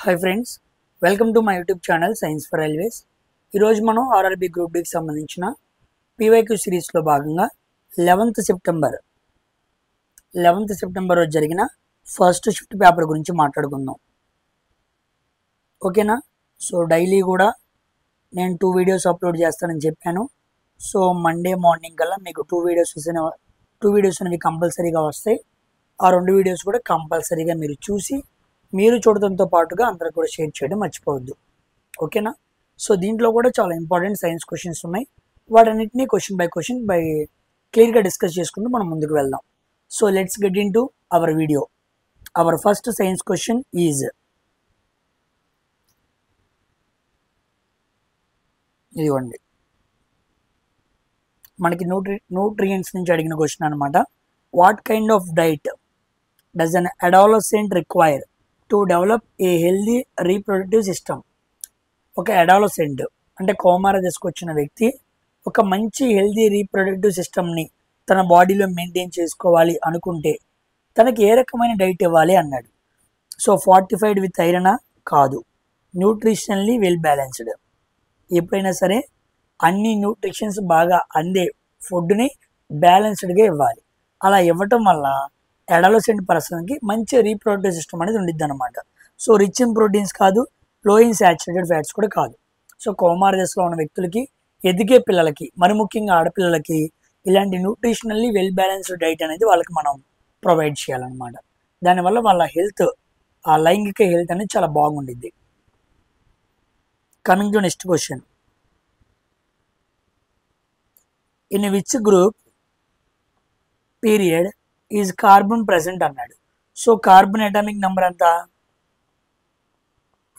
Hi friends, welcome to my YouTube channel science for railways. ఈరోజు మనం RRB group డీకి సంబంధించిన PYQ సిరీస్లో భాగంగా 11th సెప్టెంబర్ రోజు జరిగిన ఫస్ట్ షిఫ్ట్ పేపర్ గురించి మాట్లాడుకుందాం. ఓకేనా? సో డైలీ కూడా నేను 2 వీడియోస్ అప్లోడ్ చేస్తానని చెప్పాను. సో మండే మార్నింగ్ కల్లా మీకు 2 వీడియోస్ అనేవి కంపల్సరీగా వస్తాయి. ఆ 2 వీడియోస్ కూడా కంపల్సరీగా మీరు చూసి మీరు చూడటంతో పాటుగా అందరికి కూడా షేర్ చేయడం మర్చిపోవద్దు. ఓకేనా? సో దీంట్లో కూడా చాలా ఇంపార్టెంట్ సైన్స్ క్వశ్చన్స్ ఉన్నాయి. వాటన్నిటిని క్వశ్చన్ బై క్లియర్గా డిస్కస్ చేసుకుంటూ మనం ముందుకు వెళ్దాం. So let's get into our video. Our first science question is, ఇదిగోండి మనకి న్యూట్రియంట్స్ నుంచి అడిగిన క్వశ్చన్ అనమాట. What kind of diet does an adolescent require to develop a healthy reproductive system? ఒక అడాలసెంట్ అంటే కౌమార దశకు వచ్చిన వ్యక్తి ఒక మంచి హెల్దీ రీప్రొడక్టివ్ సిస్టమ్ని తన బాడీలో మెయింటైన్ చేసుకోవాలి అనుకుంటే తనకి ఏ రకమైన డైట్ ఇవ్వాలి అన్నాడు. సో ఫార్టిఫైడ్ విత్ ఐరన్ కాదు, న్యూట్రిషనల్లీ వెల్ బ్యాలెన్స్డ్. ఎప్పుడైనా సరే అన్ని న్యూట్రిషన్స్ బాగా అందే ఫుడ్ని బ్యాలెన్స్డ్గా ఇవ్వాలి. అలా ఇవ్వటం వల్ల అడాలసెంట్ పర్సన్కి మంచి రీప్రొడక్టివ్ సిస్టమ్ అనేది ఉండిద్ది అనమాట. సో రిచ్ ఇన్ ప్రోటీన్స్ కాదు, లో ఇన్ సాచురేటెడ్ ఫ్యాట్స్ కూడా కాదు. సో కౌమార దశలో ఉన్న వ్యక్తులకి, ఎదిగే పిల్లలకి, మరి ముఖ్యంగా ఆడపిల్లలకి ఇలాంటి న్యూట్రిషనల్లీ వెల్ బ్యాలెన్స్డ్ డైట్ అనేది వాళ్ళకి మనం ప్రొవైడ్ చేయాలన్నమాట. దానివల్ల వాళ్ళ హెల్త్, ఆ లైంగిక హెల్త్ అనేది చాలా బాగుండిద్ది. Coming to next question, in which group period is carbon present అన్నాడు. సో కార్బన్ అటామిక్ నెంబర్ ఎంత?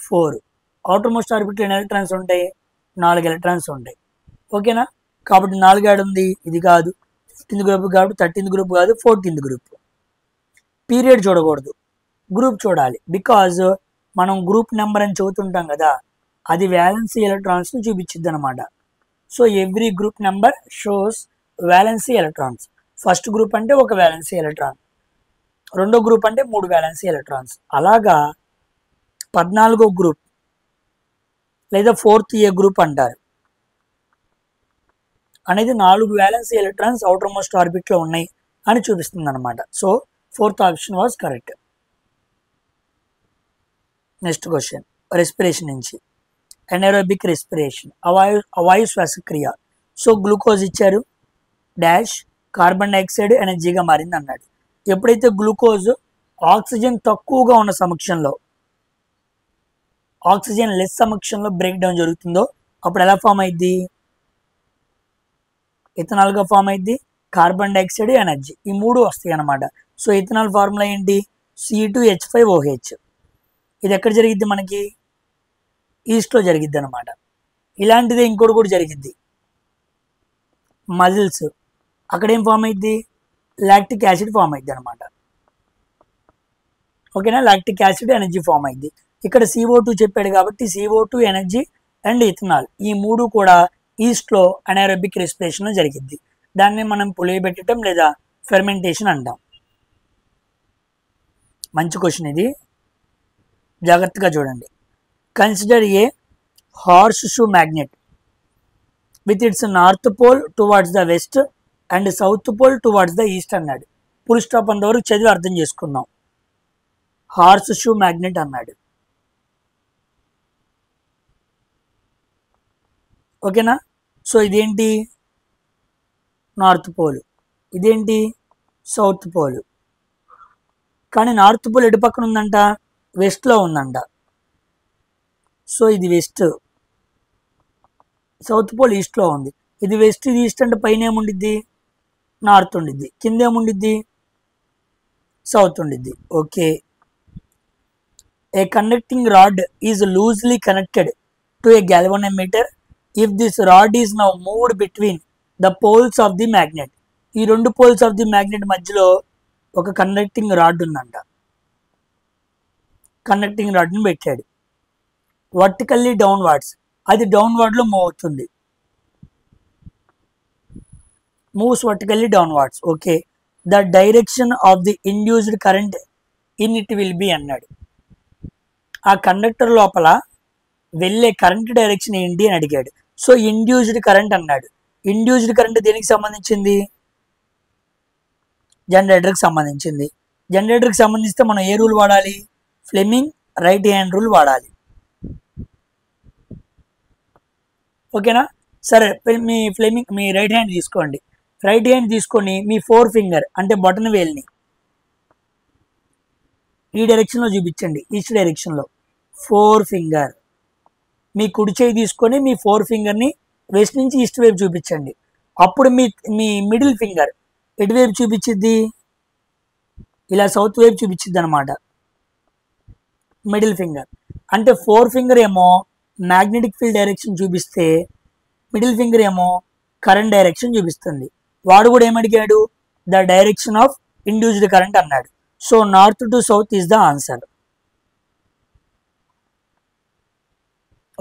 4. అవుటర్ మోస్ట్ ఆర్బిట్లో ఎన్ని ఎలక్ట్రాన్స్ ఉంటాయి? 4 ఎలక్ట్రాన్స్ ఉంటాయి. ఓకేనా? కాబట్టి 4 యాడ్ ఉంది, ఇది కాదు. 15th గ్రూప్ కాబట్టి 13th గ్రూప్ కాదు, 14th గ్రూప్. పీరియడ్ చూడకూడదు, గ్రూప్ చూడాలి. బికాజ్ మనం గ్రూప్ నెంబర్ అని చదువుతుంటాం కదా, అది వ్యాలెన్సీ ఎలక్ట్రాన్స్ని చూపించిద్ది అనమాట. So every group number shows valency electrons. First group అంటే ఒక వ్యాలెన్సీ ఎలక్ట్రాన్, రెండో గ్రూప్ అంటే 3 వ్యాలెన్సీ ఎలక్ట్రాన్స్. అలాగా 14వ గ్రూప్ లేదా 4th ఏ గ్రూప్ అంటారు అనేది 4 వ్యాలెన్సీ ఎలక్ట్రాన్స్ అవుటర్ మోస్ట్ ఆర్బిట్లో ఉన్నాయి అని చూపిస్తుంది అనమాట. So 4th option was correct. Next question, respiration నుంచి. ఎనరోబిక్ రెస్పిరేషన్, అవాయు శ్వాసక్రియ. సో గ్లూకోజ్ ఇచ్చారు, డాష్ కార్బన్ డైఆక్సైడ్ ఎనర్జీగా మారింది అన్నాడు. ఎప్పుడైతే గ్లూకోజ్ ఆక్సిజన్ తక్కువగా ఉన్న సమక్షంలో, ఆక్సిజన్ లెస్ సమక్షంలో బ్రేక్ డౌన్ జరుగుతుందో అప్పుడు ఎలా ఫామ్ అయింది? ఇథనాల్గా ఫామ్ అయింది. కార్బన్ డైఆక్సైడ్, ఎనర్జీ, ఈ 3 వస్తాయి అన్నమాట. సో ఇథనాల్ ఫార్ములా ఏంటి? C2H5OH. ఇది ఎక్కడ జరిగిద్ది? మనకి ఈస్ట్లో జరిగిద్ది అనమాట. ఇలాంటిదే ఇంకోటి కూడా జరిగిద్ది, మజిల్స్. అక్కడ ఏం ఫామ్ అయింది? లాక్టిక్ యాసిడ్ ఫామ్ అయింది అనమాట. ఓకేనా? లాక్టిక్ యాసిడ్, ఎనర్జీ ఫామ్ అయింది. ఇక్కడ CO2 చెప్పాడు కాబట్టి CO2, ఎనర్జీ అండ్ ఇథనాల్, ఈ 3 కూడా ఈస్ట్లో అనారోబిక్ రెస్పిరేషన్లో జరిగిద్ది. దాన్ని మనం పులియబెట్టడం లేదా ఫెర్మెంటేషన్ అంటాం. మంచి క్వశ్చన్ ఇది, జాగ్రత్తగా చూడండి. Consider a horseshoe magnet with its north pole towards the west and south pole towards the east అన్నాడు. ఫుల్ స్టాప్ అంతవరకు చదివి అర్థం చేసుకుందాం. హార్స్ షూ మ్యాగ్నెట్ అన్నాడు. ఓకేనా? సో ఇదేంటి? North pole. ఇదేంటి? South pole. కానీ నార్త్ పోల్ ఎటు పక్కన ఉందంట? వెస్ట్లో ఉందంట. సో ఇది వెస్ట్, సౌత్ పోల్ ఈస్ట్లో ఉంది. ఇది వెస్ట్, ఇది ఈస్ట్ అంటే పైన ఏముండిద్ది? నార్త్ ఉండిద్ది. కింద ఏముండిద్ది? సౌత్ ఉండిద్ది. Okay. A conducting rod is loosely connected to a galvanometer if this rod is now moved between the poles of the magnet. ఈ 2 పోల్స్ ఆఫ్ ది మ్యాగ్నెట్ మధ్యలో ఒక కండక్టింగ్ రాడ్ ఉందంట. కండక్టింగ్ రాడ్ని పెట్టాడు. వర్టికల్లీ డౌన్వర్డ్స్, అది డౌన్వర్డ్లో move అవుతుంది. Moves vertically downwards. Okay. The direction of the induced current in it will be అన్నాడు. ఆ కండక్టర్ లోపల వెళ్ళే కరెంట్ డైరెక్షన్ ఏంటి అని అడిగాడు. సో ఇండ్యూస్డ్ కరెంట్ అన్నాడు. ఇండ్యూస్డ్ కరెంట్ దేనికి సంబంధించింది? జనరేటర్కి సంబంధించింది. జనరేటర్కి సంబంధిస్తే మనం ఏ రూల్ వాడాలి? ఫ్లెమింగ్ రైట్ హ్యాండ్ రూల్ వాడాలి. ఓకేనా? సరే, మీ రైట్ హ్యాండ్ తీసుకోండి. రైట్ హ్యాండ్ తీసుకొని మీ 4 ఫింగర్ అంటే బటన్ వేల్ని ఈ డైరెక్షన్లో చూపించండి. ఈస్ట్ డైరెక్షన్లో 4 ఫింగర్. మీ కుడి చేయి తీసుకొని మీ 4 ఫింగర్ని వెస్ట్ నుంచి ఈస్ట్ వైపు చూపించండి. అప్పుడు మీ మిడిల్ ఫింగర్ ఎటువైపు చూపించిద్ది? ఇలా సౌత్ వైపు చూపించిద్ది అనమాట. మిడిల్ ఫింగర్ అంటే 4 ఫింగర్ ఏమో మ్యాగ్నెటిక్ ఫీల్డ్ డైరెక్షన్ చూపిస్తే మిడిల్ ఫింగర్ ఏమో కరెంట్ డైరెక్షన్ చూపిస్తుంది. వాడు కూడా ఏమడిగాడు? The direction of induced current అన్నాడు. So north to south is the answer.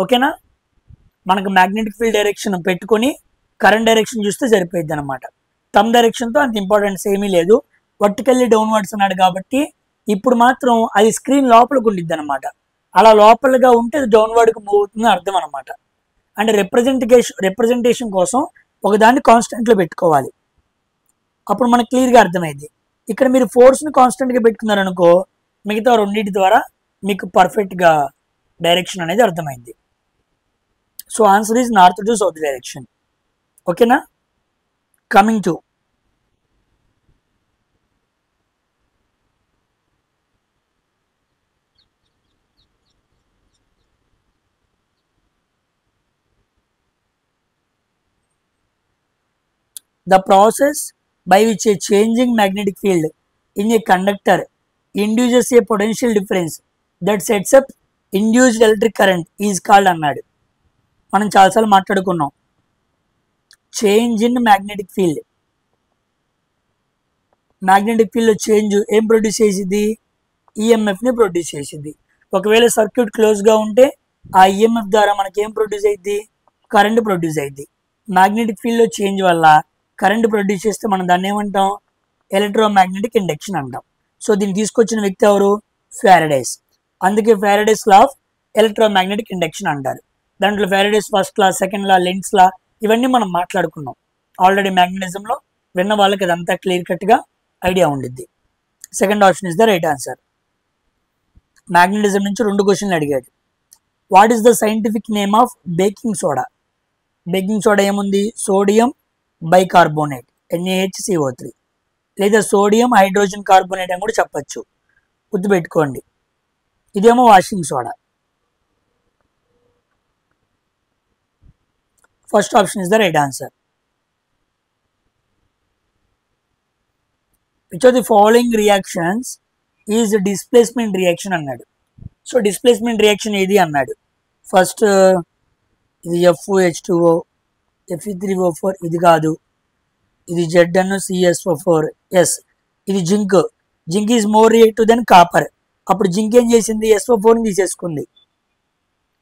ఓకేనా? మనకు మ్యాగ్నెటిక్ ఫీల్డ్ డైరెక్షన్ పెట్టుకొని కరెంట్ డైరెక్షన్ చూస్తే సరిపోయింది అనమాట. థంబ్ డైరెక్షన్తో అంత ఇంపార్టెన్స్ ఏమీ లేదు. వర్టికల్లీ డౌన్వర్డ్స్ అన్నాడు కాబట్టి ఇప్పుడు మాత్రం అది స్క్రీన్ లోపలికి ఉండిద్ది అనమాట. అలా లోపలగా ఉంటే అది డౌన్వర్డ్కి మూవ్ అవుతుంది అర్థం అనమాట. అంటే రిప్రజెంటేషన్ కోసం ఒకదాన్ని కాన్స్టెంట్లో పెట్టుకోవాలి. అప్పుడు మనకు క్లియర్గా అర్థమైంది. ఇక్కడ మీరు ఫోర్స్ని కాన్స్టెంట్గా పెట్టుకున్నారనుకో, మిగతా రెండింటి ద్వారా మీకు పర్ఫెక్ట్గా డైరెక్షన్ అనేది అర్థమైంది. So answer is north to south direction. ఓకేనా? Coming to the process by which a changing magnetic field in a conductor induces a potential difference that sets up induced electric current is called అన్నాడు. మనం చాలాసార్లు మాట్లాడుకున్నాం. Change in magnetic field లో change ఏం produce చేసిద్ది? ఈఎంఎఫ్ని produce చేసిద్ది. ఒకవేళ circuit క్లోజ్గా ఉంటే ఆ ఈఎంఎఫ్ ద్వారా మనకి ఏం ప్రొడ్యూస్ అయ్యిద్ది? కరెంట్ ప్రొడ్యూస్ అయ్యిద్ది. మ్యాగ్నెటిక్ ఫీల్డ్లో చేంజ్ వల్ల కరెంట్ ప్రొడ్యూస్ చేస్తే మనం దాన్ని ఏమంటాం? ఎలక్ట్రోమాగ్నెటిక్ ఇండక్షన్ అంటాం. సో దీన్ని తీసుకొచ్చిన వ్యక్తి ఎవరు? ఫారడేస్. అందుకే Faraday's law of electromagnetic induction అంటారు. దాంట్లో ఫారడేస్ ఫస్ట్ లా, సెకండ్ లా, లెన్స్ లా ఇవన్నీ మనం మాట్లాడుకున్నాం ఆల్రెడీ. మ్యాగ్నెటిజంలో విన్న వాళ్ళకి అదంతా క్లియర్ కట్గా ఐడియా ఉండిద్ది. Second option is the right answer. Magnetism నుంచి 2 క్వశ్చన్లు అడిగాడు. What is the scientific name of baking soda? Baking soda ఏముంది? సోడియం బైకార్బోనేట్ NaHCO3 లేదా సోడియం హైడ్రోజన్ కార్బోనేట్ అని కూడా చెప్పచ్చు. గుర్తుపెట్టుకోండి. ఇదేమో washing soda. First option is the right answer. Which of the following reactions is displacement reaction అన్నాడు. So displacement reaction ఏది అన్నాడు. ఫస్ట్ ఇది FeH2O, Fe3O4 ఇది కాదు, ఇది ZnCSO4 ఎస్, ఇది zinc. Zinc is more reactive than copper. అప్పుడు zinc ఏం చేసింది? SO4ని తీసేసుకుంది.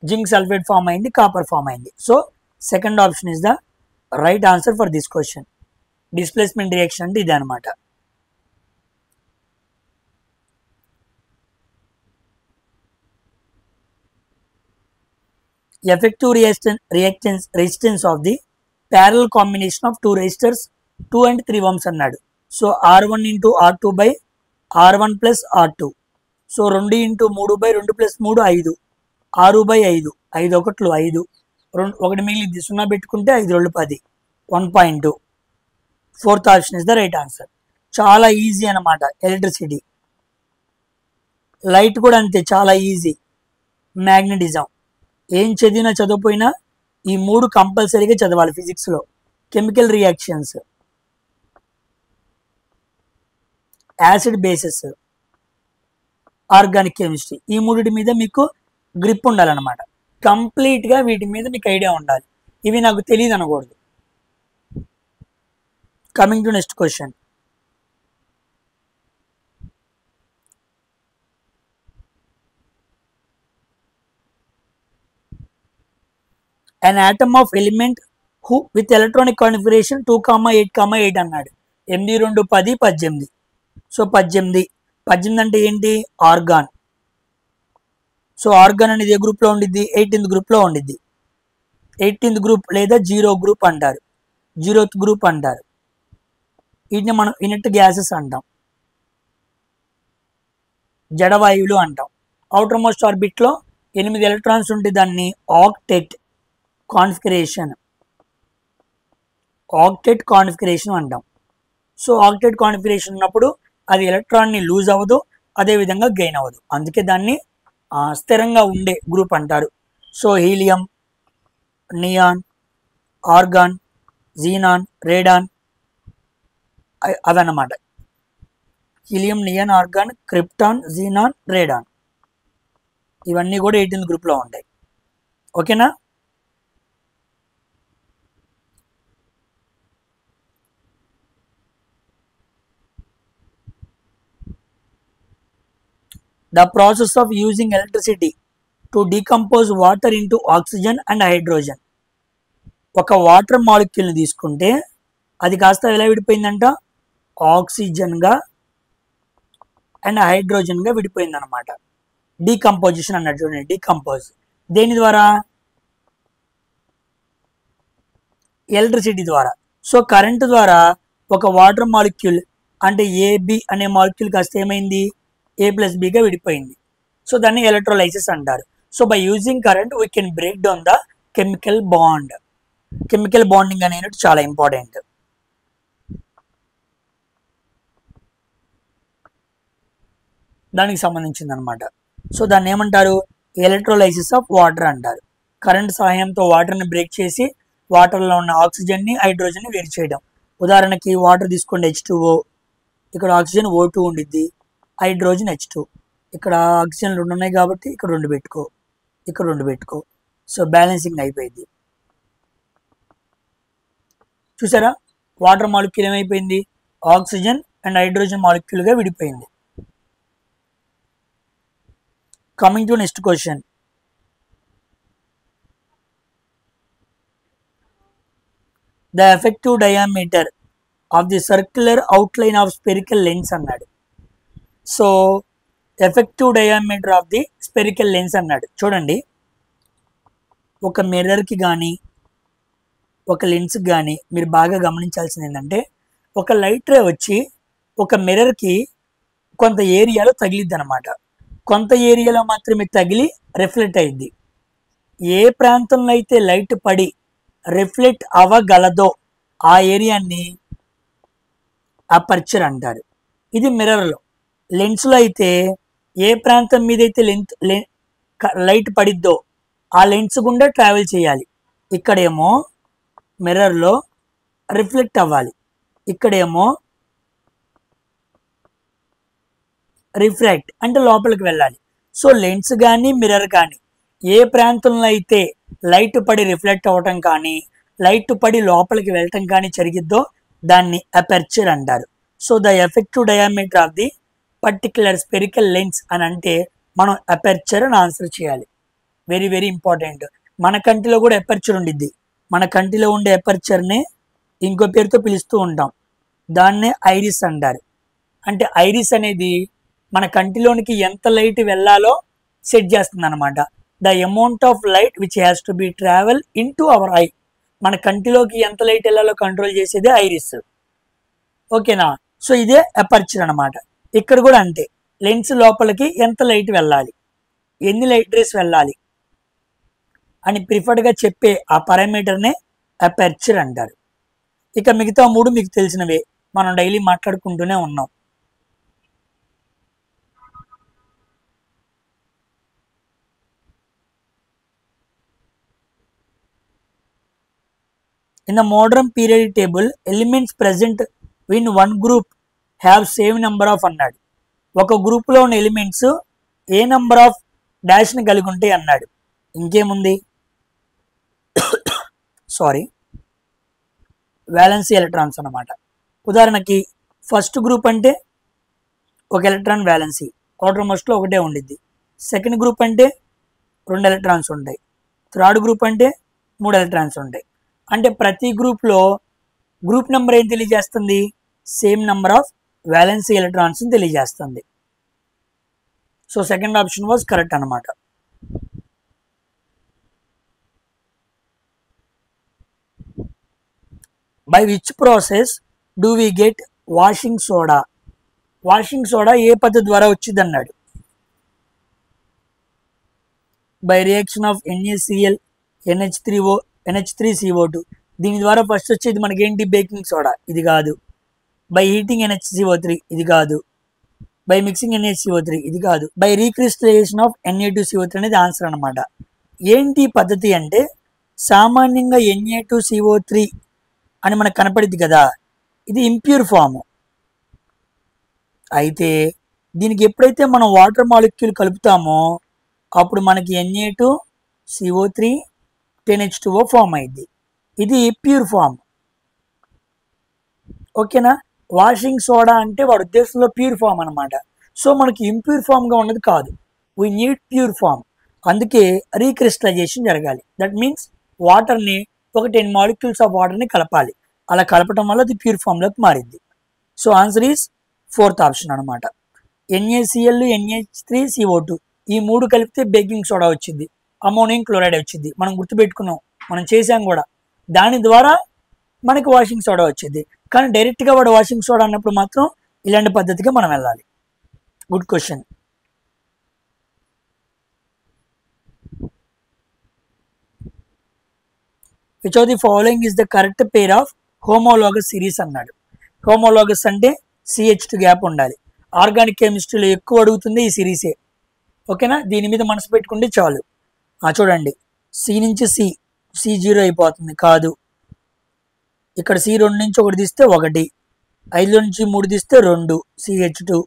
జింక్ సల్ఫేట్ ఫామ్ అయింది, కాపర్ ఫామ్ అయింది. So second option is the right answer for this question. Displacement reaction అంటే ఇది అనమాట. Effective resistance of the parallel combination of 2 resistors 2 and 3 ohms అన్నాడు. So R1 into R2 by R1 plus R2. So 2 into 3 by 2 plus 3 5, 6 by 5, 5 ఒకట్లు 5, 1 మిగిలింది 0 పెట్టుకుంటే 5 2 10, 1.2. Fourth option is the right answer. చాలా easy అనమాట. Electricity, light కూడా అంతే చాలా easy. Magnetism ఏం చదివినా చదవపోయినా ఈ 3 కంపల్సరీగా చదవాలి ఫిజిక్స్లో. Chemical reactions, acid bases, organic chemistry, ఈ 3 మీద మీకు గ్రిప్ ఉండాలన్నమాట. కంప్లీట్గా వీటి మీద మీకు ఐడియా ఉండాలి. ఇవి నాకు తెలియదు అనకూడదు. Coming to next question. an atom of element who with electronic configuration 2,8,8 అన్నాడు. 8 2 10 18. సో 18 అంటే ఏంటి? ఆర్గాన్. సో ఆర్గాన్ అనేది ఏ గ్రూప్లో ఉండిద్ది? 18th గ్రూప్లో ఉండిద్ది. 18th గ్రూప్ లేదా 0 గ్రూప్ అంటారు, 0th గ్రూప్ అంటారు. వీటిని మనం ఇనట్ గ్యాసెస్ అంటాం, జడవాయువులు అంటాం. అవుటర్ మోస్ట్ ఆర్బిట్లో 8 ఎలక్ట్రాన్స్ ఉంటే దాన్ని ఆక్టెట్ కాన్ఫిగరేషన్ అంటాం. సో ఆక్టెట్ కాన్ఫిగరేషన్ ఉన్నప్పుడు అది ఎలక్ట్రాన్ని లూజ్ అవ్వదు, అదేవిధంగా గెయిన్ అవ్వదు, అందుకే దాన్ని స్థిరంగా ఉండే గ్రూప్ అంటారు. So helium, neon, argon, xenon, radon అవన్నమాట. Helium, neon, argon, krypton, xenon, radon ఇవన్నీ కూడా 18th గ్రూప్లో ఉంటాయి. ఓకేనా? The process of using electricity to decompose water into oxygen and hydrogen. ఒక వాటర్ మాలిక్యూల్ని తీసుకుంటే అది కాస్త ఎలా విడిపోయిందంట? ఆక్సిజన్గా అండ్ హైడ్రోజన్గా విడిపోయింది అనమాట. డీకంపోజిషన్ అన్నట్టు చూడండి, డీకంపోజ్ దేని ద్వారా? ఎలక్ట్రిసిటీ ద్వారా. సో కరెంటు ద్వారా ఒక వాటర్ మాలిక్యూల్ అంటే ఏబి అనే మాలిక్యూల్ కాస్త ఏమైంది? A+Bగా విడిపోయింది. సో దాన్ని ఎలక్ట్రోలైసిస్ అంటారు. So by using current we can break down the chemical bond. Chemical bonding అనేది చాలా ఇంపార్టెంట్. దానికి సంబంధించింది అనమాట. సో దాన్ని ఏమంటారు? ఎలక్ట్రోలైసిస్ ఆఫ్ వాటర్ అంటారు. కరెంట్ సహాయంతో వాటర్ని బ్రేక్ చేసి వాటర్లో ఉన్న ఆక్సిజన్ని, హైడ్రోజన్ని వేరు చేయడం. ఉదాహరణకి వాటర్ తీసుకోండి, H2O, ఇక్కడ ఆక్సిజన్ O2 ఉండిద్ది, హైడ్రోజన్ H2. ఇక్కడ ఆక్సిజన్ 2 ఉన్నాయి కాబట్టి ఇక్కడ 2 పెట్టుకో, ఇక్కడ 2 పెట్టుకో. సో బ్యాలెన్సింగ్ అయిపోయింది. చూసారా? వాటర్ మాలిక్యూల్ ఏమైపోయింది? ఆక్సిజన్ అండ్ హైడ్రోజన్ మాలిక్యూల్గా విడిపోయింది. Coming to next question. The effective diameter of the circular outline of spherical lens అన్నాడు. So effective diameter of the spherical lens అన్నాడు. చూడండి, ఒక మిర్రర్కి కానీ ఒక లెన్స్కి కానీ మీరు బాగా గమనించాల్సింది ఏంటంటే, ఒక లైట్ రే వచ్చి ఒక మిర్రర్కి కొంత ఏరియాలో తగిలిద్ది అనమాట. కొంత ఏరియాలో మాత్రమే తగిలి రిఫ్లెక్ట్ అయ్యిద్ది. ఏ ప్రాంతంలో అయితే లైట్ పడి రిఫ్లెక్ట్ అవ్వగలదో ఆ ఏరియాని అపర్చర్ అంటారు. ఇది మిర్రర్లో. లెన్స్లో అయితే ఏ ప్రాంతం మీద అయితే లైట్ పడిద్దో ఆ లెన్స్ గుండా ట్రావెల్ చేయాలి. ఇక్కడేమో మిర్రర్లో రిఫ్లెక్ట్ అవ్వాలి, ఇక్కడేమో రిఫ్రాక్ట్ అంటే లోపలికి వెళ్ళాలి. సో లెన్స్ కానీ మిర్రర్ కానీ ఏ ప్రాంతంలో అయితే లైట్ పడి రిఫ్లెక్ట్ అవ్వటం కానీ లైట్ పడి లోపలికి వెళ్ళటం కానీ జరిగిద్దో దాన్ని అపర్చర్ అంటారు. So the effective diameter of the particular spherical lens అని అంటే మనం అపర్చర్ అని ఆన్సర్ చేయాలి. Very very important. మన కంటిలో కూడా అపర్చర్ ఉండిద్ది. మన కంటిలో ఉండే అపర్చర్ని ఇంకో పేరుతో పిలుస్తూ ఉంటాం, దాన్నే ఐరిస్ అంటారు. అంటే ఐరిస్ అనేది మన కంటిలోనికి ఎంత లైట్ వెళ్ళాలో సెట్ చేస్తుంది అనమాట. The amount of light which has to be travel in to our I. మన కంటిలోకి ఎంత లైట్ వెళ్ళాలో కంట్రోల్ చేసేదే ఐరిస్. ఓకేనా? సో ఇదే అపర్చర్ అనమాట. ఇక్కడ కూడా అంతే, లెన్స్ లోపలికి ఎంత లైట్ వెళ్ళాలి, ఎన్ని లైట్ రేస్ వెళ్ళాలి అని ప్రిఫర్డ్గా చెప్పే ఆ పారామీటర్నే అపర్చర్ అంటారు. ఇక మిగతా 3 మీకు తెలిసినవే, మనం డైలీ మాట్లాడుకుంటూనే ఉన్నాం. In the modern periodic table, elements present in one group have same number of అన్నాడు. ఒక గ్రూప్లో ఉన్న ఎలిమెంట్స్ ఏ నెంబర్ ఆఫ్ డాష్ని కలిగి ఉంటాయి అన్నాడు. ఇంకేముంది, సారీ, వ్యాలెన్సీ ఎలక్ట్రాన్స్ అన్నమాట. ఉదాహరణకి ఫస్ట్ గ్రూప్ అంటే ఒక ఎలక్ట్రాన్ వ్యాలెన్సీ, క్వార్టర్ మోస్ట్లో ఒకటే ఉండిద్ది. సెకండ్ గ్రూప్ అంటే 2 ఎలక్ట్రాన్స్ ఉంటాయి. థర్డ్ గ్రూప్ అంటే 3 ఎలక్ట్రాన్స్ ఉంటాయి. అంటే ప్రతి గ్రూప్లో గ్రూప్ నెంబర్ ఏం తెలియజేస్తుంది? Same number of valency electrons తెలియజేస్తుంది. So second option was correct అనమాట. By which process do we get washing soda? Washing soda ఏ పద్ధతి ద్వారా వచ్చింది అన్నాడు. By reaction of NaCl NH3O NH3CO2. దీని ద్వారా ఫస్ట్ వచ్చేది మనకేంటి? Baking soda. ఇది కాదు. By heating NHCO3. ఇది కాదు. By mixing NaCO3. ఇది కాదు. బై రీక్రిస్టలైజేషన్ ఆఫ్ Na2CO3 అనేది ఆన్సర్ అనమాట. ఏంటి పద్ధతి అంటే సామాన్యంగా Na2CO3 అని మనకు కనపడింది కదా, ఇది ఇంప్యూర్ ఫామ్. అయితే దీనికి ఎప్పుడైతే మనం వాటర్ మాలిక్యూల్ కలుపుతామో అప్పుడు మనకి Na2CO3 10H2O ఫామ్ అయింది. ఇది ప్యూర్ ఫామ్. ఓకేనా? వాషింగ్ సోడా అంటే వాడి ఉద్దేశంలో ప్యూర్ ఫామ్ అనమాట. సో మనకి ఇంప్యూర్ ఫామ్గా ఉన్నది కాదు, వీ నీడ్ ప్యూర్ ఫామ్. అందుకే రీక్రిస్టలైజేషన్ జరగాలి. దట్ మీన్స్ వాటర్ని ఒక 10 మాలిక్యూల్స్ ఆఫ్ వాటర్ని కలపాలి. అలా కలపటం వల్ల అది ప్యూర్ ఫామ్లోకి మారింది. So answer is 4th option అనమాట. NaCl NH3CO2 ఈ 3 కలిపితే బేకింగ్ సోడా వచ్చింది, అమోనియం క్లోరైడ్ వచ్చింది. మనం గుర్తుపెట్టుకున్నాం, మనం చేసాం కూడా. దాని ద్వారా మనకి వాషింగ్ సోడా వచ్చింది. కానీ డైరెక్ట్గా వాడు వాషింగ్ సోడా అన్నప్పుడు మాత్రం ఇలాంటి పద్ధతిగా మనం వెళ్ళాలి. Good question. Which of the following is the correct pair of homologous series అన్నాడు. హోమోలాగస్ అంటే CH2 గ్యాప్ ఉండాలి. ఆర్గానిక్ కెమిస్ట్రీలో ఎక్కువ అడుగుతుంది ఈ సిరీసే. ఓకేనా? దీని మీద మనసు పెట్టుకుంటే చాలు. చూడండి, C నుంచి C0 అయిపోతుంది, కాదు. ఇక్కడ C2 నుంచి 1 తీస్తే 1, 5 నుంచి 3 తీస్తే 2 CH2.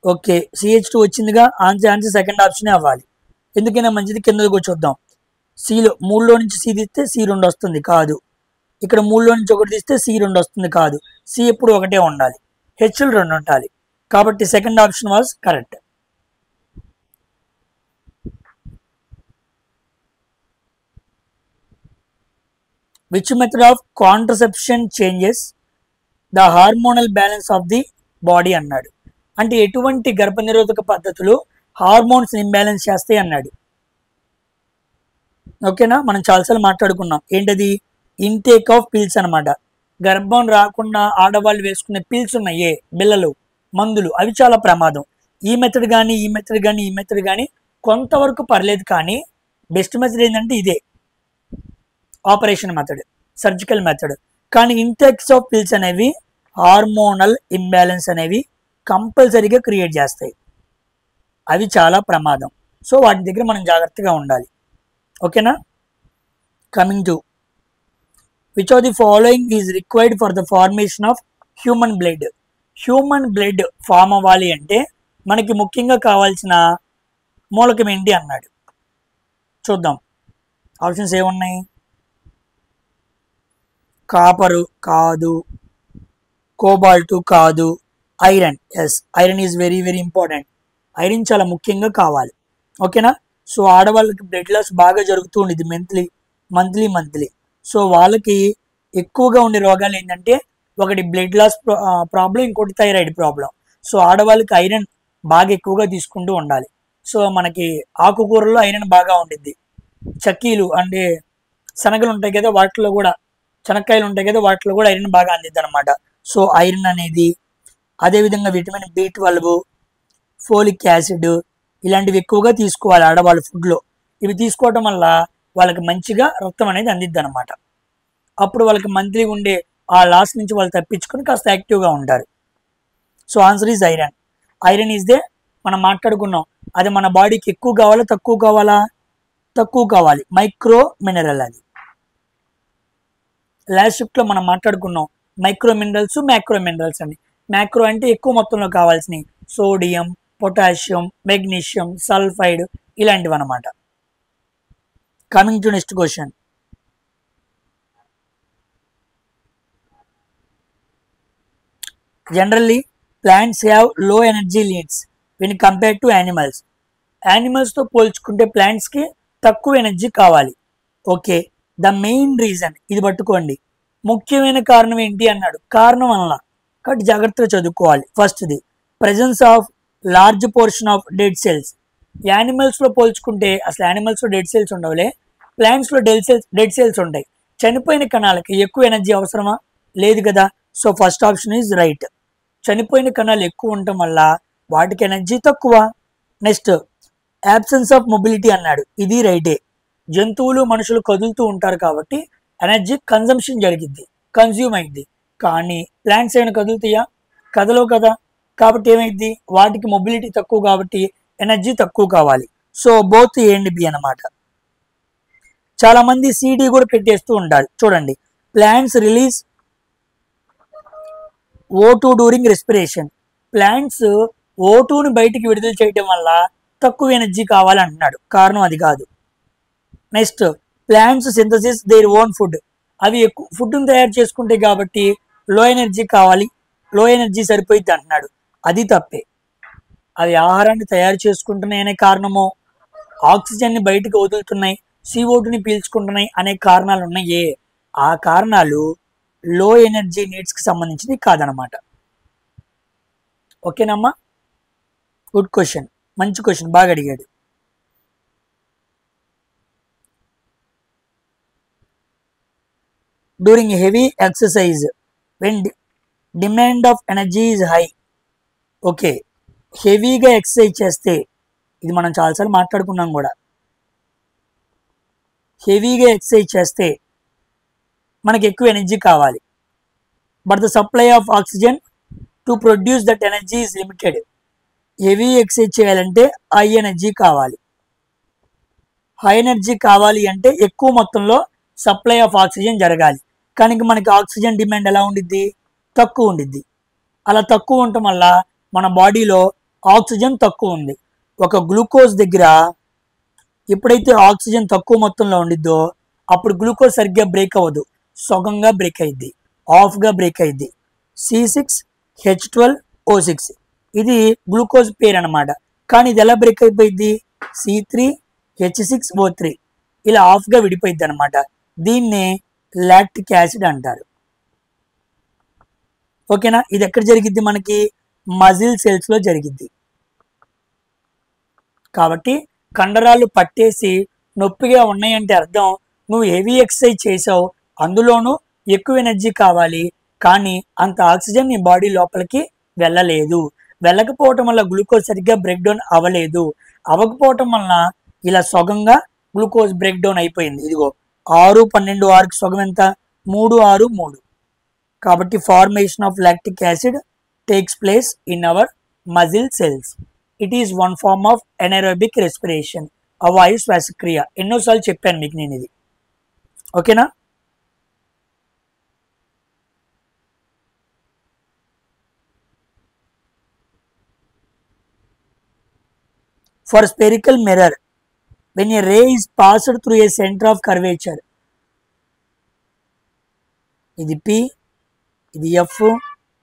ఓకే, CH2 వచ్చిందిగా. ఆన్సర్ సెకండ్ ఆప్షనే అవ్వాలి. ఎందుకైనా మంచిది. కిందకు చూద్దాం. Cలో 3లో నుంచి C తీస్తే C2 వస్తుంది, కాదు. ఇక్కడ 3లో నుంచి 1 తీస్తే C2 వస్తుంది, కాదు. C ఎప్పుడు 1 ఉండాలి, Hలు 2 ఉండాలి. కాబట్టి second option was correct. Which method of contraception changes the hormonal balance of the body అన్నాడు. అంటే ఎటువంటి గర్భనిరోధక పద్ధతులు హార్మోన్స్ ఇంబ్యాలెన్స్ చేస్తాయి అన్నాడు. ఓకేనా? మనం చాలాసార్లు మాట్లాడుకున్నాం. ఏంటది? ఇంటేక్ ఆఫ్ పిల్స్ అనమాట. గర్భం రాకుండా ఆడవాళ్ళు వేసుకునే పిల్స్ ఉన్నాయే, బిళ్ళలు, మందులు, అవి చాలా ప్రమాదం. ఈ మెథడ్ కానీ కొంతవరకు పర్లేదు. కానీ బెస్ట్ మెథడ్ ఏంటంటే ఇదే, ఆపరేషన్ మెథడ్, సర్జికల్ మెథడ్. కానీ ఇంటేక్స్ ఆఫ్ పిల్స్ అనేవి హార్మోనల్ ఇంబ్యాలెన్స్ అనేవి కంపల్సరీగా క్రియేట్ చేస్తాయి. అవి చాలా ప్రమాదం. సో వాటి దగ్గర మనం జాగ్రత్తగా ఉండాలి. ఓకేనా? Coming to which of the following is required for the formation of human blood? Human blood form అవ్వాలి అంటే మనకి ముఖ్యంగా కావాల్సిన మూలకం ఏంటి అన్నాడు. చూద్దాం. ఆప్షన్స్ ఏమున్నాయి? కాపరు కాదు, కోబాల్ట్ కాదు, iron. Yes, iron is very very important. Iron చాలా ముఖ్యంగా కావాలి. ఓకేనా? సో ఆడవాళ్ళకి బ్లడ్ లాస్ బాగా జరుగుతూ ఉండేది మంత్లీ. సో వాళ్ళకి ఎక్కువగా ఉండే రోగాలు ఏంటంటే ఒకటి బ్లడ్ లాస్ ప్రాబ్లం, ఇంకోటి థైరాయిడ్ ప్రాబ్లం. సో ఆడవాళ్ళకి ఐరన్ బాగా ఎక్కువగా తీసుకుంటూ ఉండాలి. సో మనకి ఆకుకూరల్లో ఐరన్ బాగా ఉండిద్ది. చక్కీలు అంటే శనగలు ఉంటాయి కదా, వాటిలో కూడా శనక్కాయలు ఉంటాయి కదా, వాటిలో కూడా ఐరన్ బాగా అందిద్ది అనమాట. సో ఐరన్ అనేది, అదేవిధంగా విటమిన్ B12, ఫోలిక్ యాసిడ్ ఇలాంటివి ఎక్కువగా తీసుకోవాలి ఆడవాళ్ళ ఫుడ్లో. ఇవి తీసుకోవటం వల్ల వాళ్ళకి మంచిగా రక్తం అనేది అందిద్ది అనమాట. అప్పుడు వాళ్ళకి మంత్లీ ఉండే ఆ లాస్ నుంచి వాళ్ళు తప్పించుకొని కాస్త యాక్టివ్గా ఉంటారు. So answer is iron. Iron is they మనం మాట్లాడుకున్నాం. అది మన బాడీకి ఎక్కువ కావాలా తక్కువ కావాలా? తక్కువ కావాలి. మైక్రో మినరల్ అది. లాస్ట్ షిఫ్ట్లో మనం మాట్లాడుకున్నాం మైక్రో మినరల్స్, మ్యాక్రో మినరల్స్ అని. మ్యాక్రో అంటే ఎక్కువ మొత్తంలో కావాల్సినవి, సోడియం, పొటాషియం, మెగ్నీషియం, సల్ఫైడ్ ఇలాంటివి అనమాట. Coming to next question. Generally plants have low energy needs when compare to animals. యానిమల్స్తో పోల్చుకుంటే ప్లాంట్స్కి తక్కువ ఎనర్జీ కావాలి. ఓకే, ద మెయిన్ రీజన్, ఇది పట్టుకోండి, ముఖ్యమైన కారణం ఏంటి అన్నాడు. కారణం వల్ల కాబట్టి జాగ్రత్తగా చదువుకోవాలి. ఫస్ట్ది presence of large portion of dead cells. యానిమల్స్లో పోల్చుకుంటే అసలు యానిమల్స్లో డెడ్ సెల్స్ ఉండవులే, ప్లాంట్స్లో డెడ్ సెల్స్ ఉంటాయి. చనిపోయిన కణాలకి ఎక్కువ ఎనర్జీ అవసరమా? లేదు కదా. So first option is right. చనిపోయిన కణాలు ఎక్కువ ఉండటం వల్ల వాటికి ఎనర్జీ తక్కువ. నెక్స్ట్ యాబ్సెన్స్ ఆఫ్ మొబిలిటీ అన్నాడు, ఇది రైటే. జంతువులు మనుషులు కదులుతూ ఉంటారు కాబట్టి ఎనర్జీ కన్జంప్షన్ జరిగిద్ది, కన్జ్యూమ్ అయింది. కానీ ప్లాంట్స్ ఏమైనా కదులుతాయా? కదలవు కదా. కాబట్టి ఏమైంది, వాటికి మొబిలిటీ తక్కువ కాబట్టి ఎనర్జీ తక్కువ కావాలి. So both A and B అనమాట. చాలా మంది సిడి కూడా పెట్టేస్తూ ఉంటారు. చూడండి, plants release O2 during respiration. Plants O2ని బయటికి విడుదల చేయడం వల్ల తక్కువ ఎనర్జీ కావాలంటున్నాడు. కారణం అది కాదు. Next plants synthesis their own food. అవి ఎక్కువ ఫుడ్ని తయారు చేసుకుంటాయి కాబట్టి లో ఎనర్జీ కావాలి, లో ఎనర్జీ సరిపోయిద్ది అంటున్నాడు. అది తప్పే. అవి ఆహారాన్ని తయారు చేసుకుంటున్నాయి అనే కారణమో, ఆక్సిజన్ని బయటకు వదులుతున్నాయి, CO2ని పీల్చుకుంటున్నాయి అనే కారణాలు ఉన్నాయే, ఆ కారణాలు లో ఎనర్జీ నీడ్స్కి సంబంధించింది కాదనమాట. ఓకేనమ్మా, గుడ్ క్వశ్చన్, మంచి క్వశ్చన్, బాగా అడిగాడు. During heavy exercise when demand of energy is high. Okay, హెవీగా ఎక్సర్సైజ్ చేస్తే, ఇది మనం చాలాసార్లు మాట్లాడుకున్నాం కూడా, హెవీగా ఎక్సర్సైజ్ చేస్తే మనకి ఎక్కువ ఎనర్జీ కావాలి. But the supply of oxygen to produce that energy is limited. Heavy exercise చేయాలంటే హై ఎనర్జీ కావాలి. హై ఎనర్జీ కావాలి అంటే ఎక్కువ మొత్తంలో సప్లై ఆఫ్ ఆక్సిజన్ జరగాలి. కానీ మనకి ఆక్సిజన్ డిమాండ్ ఎలా ఉండిద్ది, తక్కువ ఉండిద్ది. అలా తక్కువ ఉండటం వల్ల మన బాడీలో ఆక్సిజన్ తక్కువ ఉంది. ఒక గ్లూకోజ్ దగ్గర ఎప్పుడైతే ఆక్సిజన్ తక్కువ మొత్తంలో ఉండిద్దో అప్పుడు గ్లూకోజ్ సరిగ్గా బ్రేక్ అవ్వదు, సగంగా బ్రేక్ అయ్యిద్ది, ఆఫ్గా బ్రేక్ అయ్యిద్ది. C6H12O6 ఇది గ్లూకోజ్ పేరు అనమాట. కానీ ఇది ఎలా బ్రేక్ అయిపోయింది, C3H6O3 ఇలా ఆఫ్గా విడిపోయింది అనమాట. దీన్నే లాక్టిక్ యాసిడ్ అంటారు. ఓకేనా. ఇది ఎక్కడ జరిగిద్ది, మనకి మజిల్ సెల్స్లో జరిగిద్ది. కాబట్టి కండరాలు పట్టేసి నొప్పిగా ఉన్నాయంటే అర్థం నువ్వు హెవీ ఎక్సర్సైజ్ చేసావు, అందులోనూ ఎక్కువ ఎనర్జీ కావాలి, కానీ అంత ఆక్సిజన్ నీ బాడీ లోపలికి వెళ్ళలేదు. వెళ్ళకపోవటం వల్ల గ్లూకోజ్ సరిగ్గా బ్రేక్ డౌన్ అవ్వలేదు. అవ్వకపోవటం వలన ఇలా సగంగా గ్లూకోజ్ బ్రేక్ డౌన్ అయిపోయింది. ఇదిగో 6, 12, 6కి సగం ఎంత, 3, 6, 3. కాబట్టి formation of lactic acid takes place in our muscle cells. It is one form of anaerobic respiration, అవాయు శ్వాసక్రియ. ఎన్నోసార్లు చెప్పాను మీకు నేను ఇది. ఓకేనా. For spherical mirror, when a ray is passed through a center of curvature, ఇది P, ఇది F,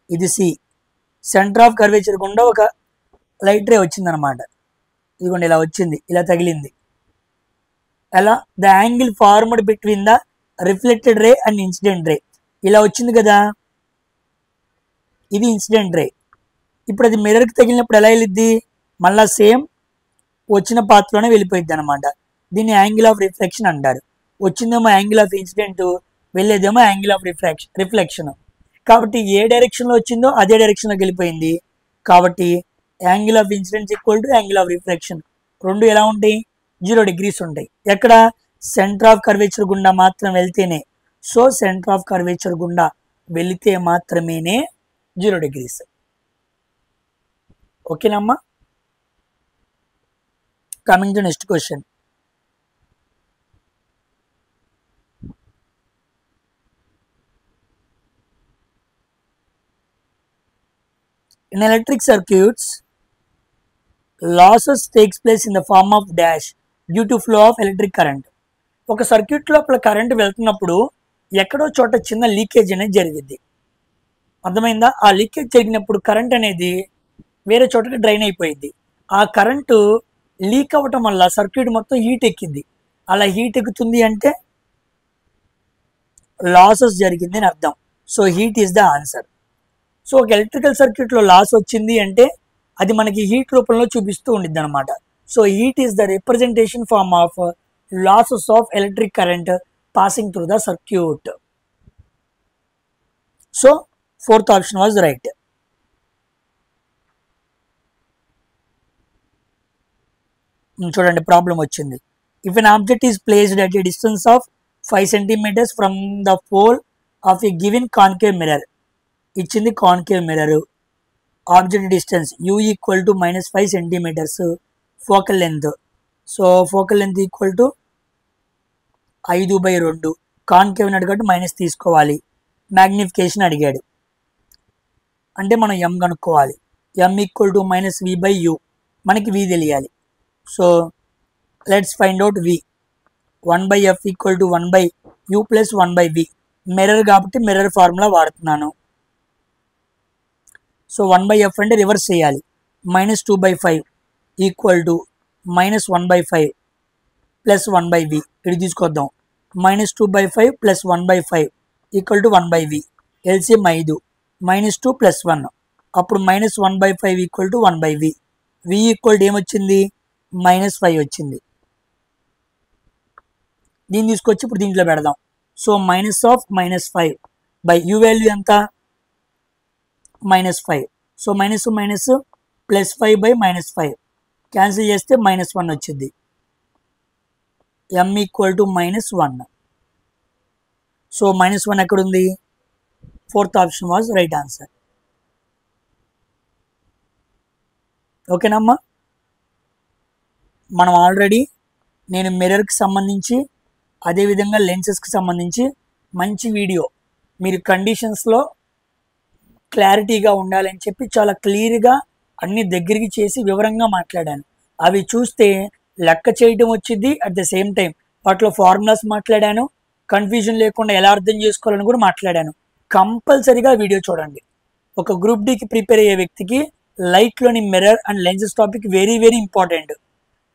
ఇది C. సెంటర్ ఆఫ్ కర్వేచర్ గుండా ఒక లైట్ రే వచ్చిందనమాట. ఇదిగోండి ఇలా వచ్చింది, ఇలా తగిలింది. ఎలా, the angle formed between the reflected ray and incident ray. ఇలా వచ్చింది కదా, ఇది ఇన్సిడెంట్ రే. ఇప్పుడు అది మిర్రర్కి తగిలినప్పుడు ఎలా వెళ్ళిద్ది, మళ్ళా సేమ్ వచ్చిన పాత్రలోనే వెళ్ళిపోయింది అనమాట. దీన్ని యాంగిల్ ఆఫ్ రిఫ్లెక్షన్ అంటారు. వచ్చిందేమో యాంగిల్ ఆఫ్ ఇన్సిడెంట్, వెళ్ళేదేమో యాంగిల్ ఆఫ్ రిఫ్లెక్షన్. కాబట్టి ఏ డైరెక్షన్లో వచ్చిందో అదే డైరెక్షన్లోకి వెళ్ళిపోయింది. కాబట్టి angle of incidents equal to angle of reflection. రెండు ఎలా ఉంటాయి, 0 degrees ఉంటాయి. ఎక్కడ, సెంటర్ ఆఫ్ కర్వేచర్ గుండా మాత్రం వెళ్తేనే. సో సెంటర్ ఆఫ్ కర్వేచర్ గుండా వెళితే మాత్రమేనే 0 degrees. ఓకేనమ్మా. Coming to next question. In electric circuits, losses takes place in the form of dash due to flow of electric current. ఒక సర్క్యూట్ లోపల కరెంట్ వెళ్తున్నప్పుడు ఎక్కడో చోట చిన్న లీకేజ్ అనేది జరిగింది. అర్థమైందా. ఆ లీకేజ్ జరిగినప్పుడు కరెంట్ అనేది వేరే చోటకి డ్రైన్ అయిపోయింది. ఆ కరెంటు లీక్ అవ్వటం వల్ల సర్క్యూట్ మొత్తం హీట్ ఎక్కింది. అలా హీట్ ఎక్కుతుంది అంటే లాసెస్ జరిగింది అని అర్థం. So heat is the answer. So ఒక ఎలక్ట్రికల్ సర్క్యూట్లో లాస్ వచ్చింది అంటే అది మనకి హీట్ రూపంలో చూపిస్తూ ఉండిద్ది అనమాట. So heat is the representation form of losses of electric current passing through the circuit. So fourth option was right. చూడండి ప్రాబ్లం వచ్చింది. If an object is placed at a distance of 5 centimeters from the pole of a given concave mirror. ఇచ్చింది concave mirror, object distance u equal to -5 centimeters, focal length, so focal length equal to 5/2, concave అని అడిగాడు minus తీసుకోవాలి, magnification అడిగాడు అంటే మనం m కనుక్కోవాలి. m equal to -v/u, మనకి v తెలియాలి. So let's find out v. 1/f equal to 1/u plus 1/v. Mirror కాబట్టి మిర్రర్ ఫార్ములా వాడుతున్నాను. సో 1/f అంటే రివర్స్ చేయాలి. -2/5 ఈక్వల్ టు -1/5 ప్లస్ 1/v. ఇది తీసుకొద్దాం. -2/5 plus 1/5 equal to 1/v. LCM 5, -2 plus 1, అప్పుడు -1/5 equal to 1/v. v equal to ఏమొచ్చింది? -5 వచ్చింది. దీన్ని తీసుకొచ్చి ఇప్పుడు దీంట్లో పెడదాం. సో -5 బై u వాల్యూ ఎంత? -5. సో మైనస్ +5/-5 క్యాన్సిల్ చేస్తే -1 వచ్చింది. m equal to -1. సో -1 ఎక్కడుంది? Fourth option was right answer. ఓకేనమ్మా. మనం ఆల్రెడీ నేను మిర్రర్కి సంబంధించి అదేవిధంగా లెన్సెస్కి సంబంధించి మంచి వీడియో, మీరు కండిషన్స్లో క్లారిటీగా ఉండాలని చెప్పి చాలా క్లియర్గా అన్ని దగ్గరికి చేసి వివరంగా మాట్లాడాను. అవి చూస్తే లెక్క చేయడం వచ్చింది, అట్ ద సేమ్ టైం వాటిలో ఫార్ములాస్ మాట్లాడాను, కన్ఫ్యూజన్ లేకుండా ఎలా అర్థం చేసుకోవాలని కూడా మాట్లాడాను. కంపల్సరీగా వీడియో చూడండి. ఒక గ్రూప్ డికి ప్రిపేర్ అయ్యే వ్యక్తికి లైట్లోని mirror and lenses topic very very important.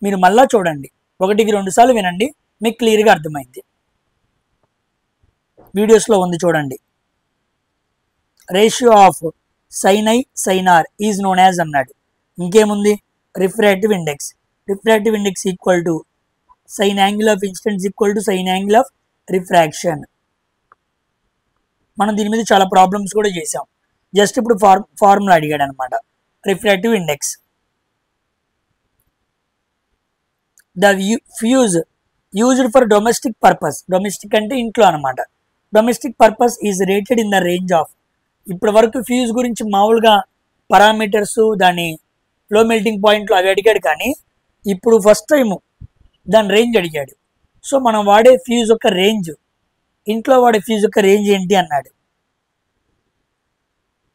మీరు మళ్ళా చూడండి, 1-2 సార్లు వినండి, మీకు క్లియర్గా అర్థమైంది. వీడియోస్లో ఉంది చూడండి. Ratio of sin I sin R is known as అన్నాడు. ఇంకేముంది? Refractive index. Refractive index equal to sine angle of incidence equal to sine angle of refraction. మనం దీని మీద చాలా ప్రాబ్లమ్స్ కూడా చేసాం. జస్ట్ ఇప్పుడు ఫార్ములా అడిగాడు అనమాట. Refractive index, the fuse used for domestic purpose. Domestic అంటే ఇంట్లో అనమాట. Domestic purpose is rated in the range of. ఇప్పటి వరకు ఫ్యూజ్ గురించి మామూలుగా పారామీటర్స్, దాని లో మెల్టింగ్ పాయింట్లు అవి అడిగాడు, కానీ ఇప్పుడు ఫస్ట్ టైము దాని రేంజ్ అడిగాడు. సో మనం వాడే ఫ్యూజ్ యొక్క రేంజ్, ఇంట్లో వాడే ఫ్యూజ్ యొక్క రేంజ్ ఏంటి అన్నాడు.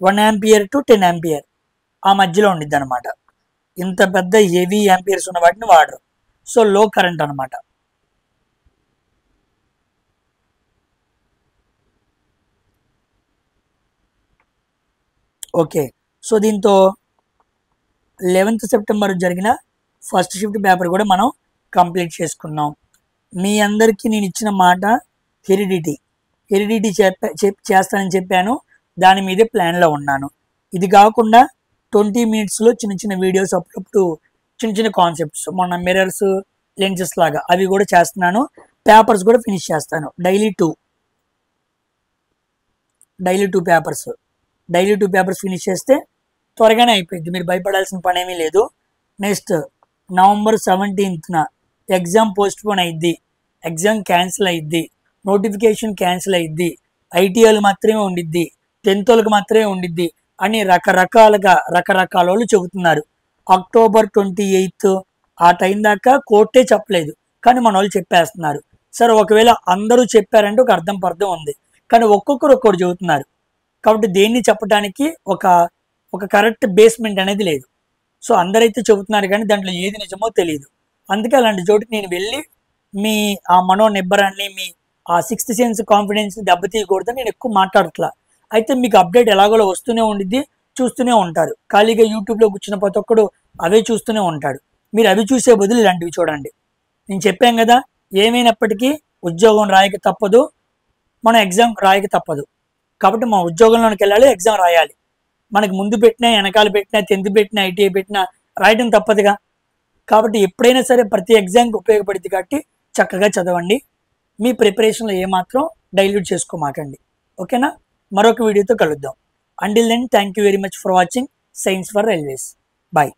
1 ampere to 10 ampere ఆ మధ్యలో ఉండిద్ది అనమాట. ఇంత పెద్ద హెవీ యాంపియర్స్ ఉన్న వాటిని వాడరు. సో లో కరెంట్ అనమాట. ఓకే. సో దీంతో 11th September జరిగిన ఫస్ట్ షిఫ్ట్ పేపర్ కూడా మనం కంప్లీట్ చేసుకున్నాం. మీ అందరికీ నేను ఇచ్చిన మాట హెరిడిటీ చేస్తానని చెప్పాను. దాని మీదే ప్లాన్లో ఉన్నాను. ఇది కాకుండా 20 minutesలో చిన్న చిన్న వీడియోస్, అప్పుడప్పుడు చిన్న చిన్న కాన్సెప్ట్స్, మొన్న మిర్రర్స్, లెన్సెస్ లాగా అవి కూడా చేస్తున్నాను. పేపర్స్ కూడా ఫినిష్ చేస్తాను. డైలీ టూ పేపర్స్ ఫినిష్ చేస్తే త్వరగానే అయిపోయింది. మీరు భయపడాల్సిన పని ఏమీ లేదు. Next November 17th exam postpone అయ్యిద్ది, ఎగ్జామ్ క్యాన్సిల్ అయ్యిద్ది, నోటిఫికేషన్ క్యాన్సిల్ అయ్యిద్ది, ఐటీఐలు మాత్రమే ఉండిద్ది, 10th వాళ్ళకి మాత్రమే ఉండిద్ది అని రకరకాల వాళ్ళు చెబుతున్నారు. October 28th ఆ టైం దాకా కోర్టే చెప్పలేదు, కానీ మన వాళ్ళు చెప్పేస్తున్నారు. సరే, ఒకవేళ అందరూ చెప్పారంటే ఒక అర్థం ఉంది, కానీ ఒక్కొక్కరు చెబుతున్నారు. కాబట్టి దేన్ని చెప్పడానికి ఒక కరెక్ట్ బేస్మెంట్ అనేది లేదు. సో అందరైతే చెబుతున్నారు, కానీ దాంట్లో ఏది నిజమో తెలియదు. అందుకే అలాంటి చోటుకి నేను వెళ్ళి మీ ఆ మనో నిబ్బరాన్ని, మీ ఆ 6th సెన్స్ కాన్ఫిడెన్స్ దెబ్బతీయకూడదని నేను ఎక్కువ మాట్లాడట్లా. అయితే మీకు అప్డేట్ ఎలాగోలా వస్తూనే ఉండిద్ది, చూస్తూనే ఉంటారు. ఖాళీగా యూట్యూబ్లో కూర్చున్న ప్రతి ఒక్కడు అవే చూస్తూనే ఉంటాడు. మీరు అవి చూసే బదులు ఇలాంటివి చూడండి. నేను చెప్పాను కదా, ఏమైనప్పటికీ ఉద్యోగం రాయక తప్పదు, మనం ఎగ్జామ్ రాయక తప్పదు. కాబట్టి మా ఉద్యోగంలోకి వెళ్ళాలి, ఎగ్జామ్ రాయాలి. మనకి ముందు పెట్టినా, వెనకాల పెట్టినా, 10th పెట్టినా, ఐటీఐ పెట్టినా రాయడం తప్పదుగా. కాబట్టి ఎప్పుడైనా సరే ప్రతి ఎగ్జామ్కి ఉపయోగపడుతుంది. కాబట్టి చక్కగా చదవండి. మీ ప్రిపరేషన్లో ఏమాత్రం డైల్యూట్ చేసుకోమాకండి. ఓకేనా? మరొక వీడియోతో కలుద్దాం. Until then thank you very much for watching science for railways. Bye.